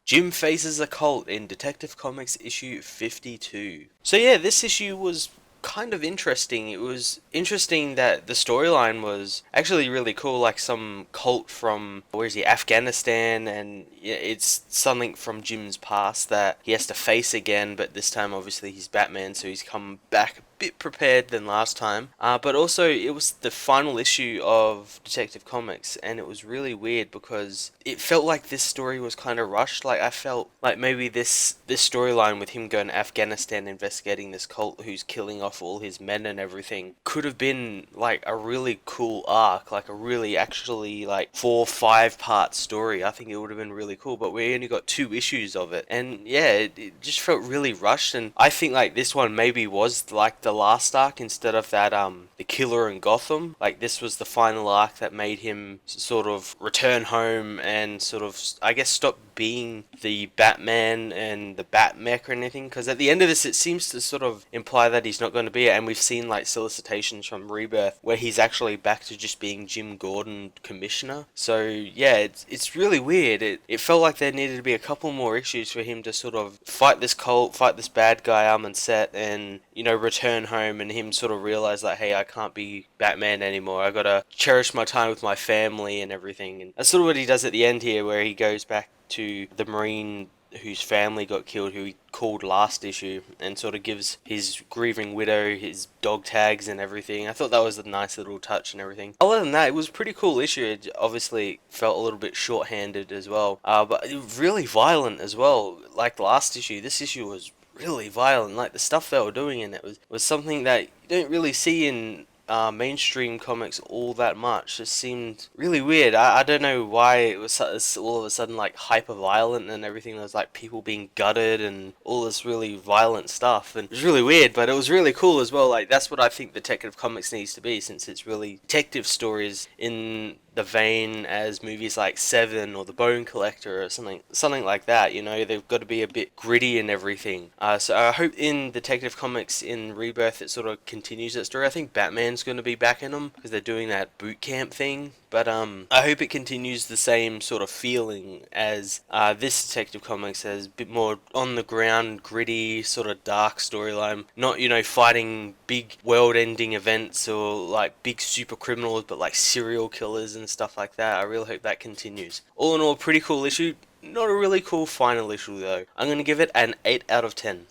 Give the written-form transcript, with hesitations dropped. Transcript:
Jim faces a cult in Detective Comics issue 52. So yeah, this issue was kind of interesting. It was interesting that the storyline was actually really cool, like some cult from, where is he, Afghanistan, and yeah, it's something from Jim's past that he has to face again, but this time obviously he's Batman, so he's come back a bit prepared than last time. But also, it was the final issue of Detective Comics, and it was really weird because it felt like this story was kind of rushed. Like I felt like maybe this storyline with him going to Afghanistan investigating this cult who's killing off all his men and everything could have been like a really cool arc, like a really actually like 4 5 part story. I think it would have been really cool, but we only got 2 issues of it, and yeah, it just felt really rushed. And I think like this one maybe was like the last arc instead of that the Killer in Gotham. Like this was the final arc that made him sort of return home and sort of, I guess, stop being the Batman and the Batmech or anything, because at the end of this it seems to sort of imply that he's not going to be it, and we've seen like solicitations from Rebirth where he's actually back to just being Jim Gordon, commissioner. So yeah, it's really weird. It felt like there needed to be a couple more issues for him to sort of fight this cult, fight this bad guy Armin-Set, and return home, and him sort of realize that, hey, I can't be Batman anymore. I gotta cherish my time with my family and everything. And that's sort of what he does at the end here, where he goes back to the Marine whose family got killed, who he called last issue, and sort of gives his grieving widow his dog tags and everything. I thought that was a nice little touch and everything. Other than that, it was a pretty cool issue. It obviously felt a little bit short-handed as well, but really violent as well. Like the last issue, this issue was really violent. Like the stuff they were doing in it was something that you don't really see in mainstream comics all that much. It seemed really weird. I don't know why it was all of a sudden like hyper violent and everything. There was like people being gutted and all this really violent stuff, and it was really weird, but it was really cool as well. Like that's what I think Detective Comics needs to be, since it's really detective stories in the vein as movies like Seven or The Bone Collector or something like that. They've got to be a bit gritty and everything. So I hope in Detective Comics in Rebirth it sort of continues that story. I think Batman's going to be back in them because they're doing that boot camp thing. But I hope it continues the same sort of feeling as this Detective Comics has, a bit more on the ground, gritty, sort of dark storyline. Not, fighting big world-ending events or like big super criminals, but like serial killers and stuff like that. I really hope that continues. All in all, pretty cool issue. Not a really cool final issue though. I'm going to give it an 8 out of 10.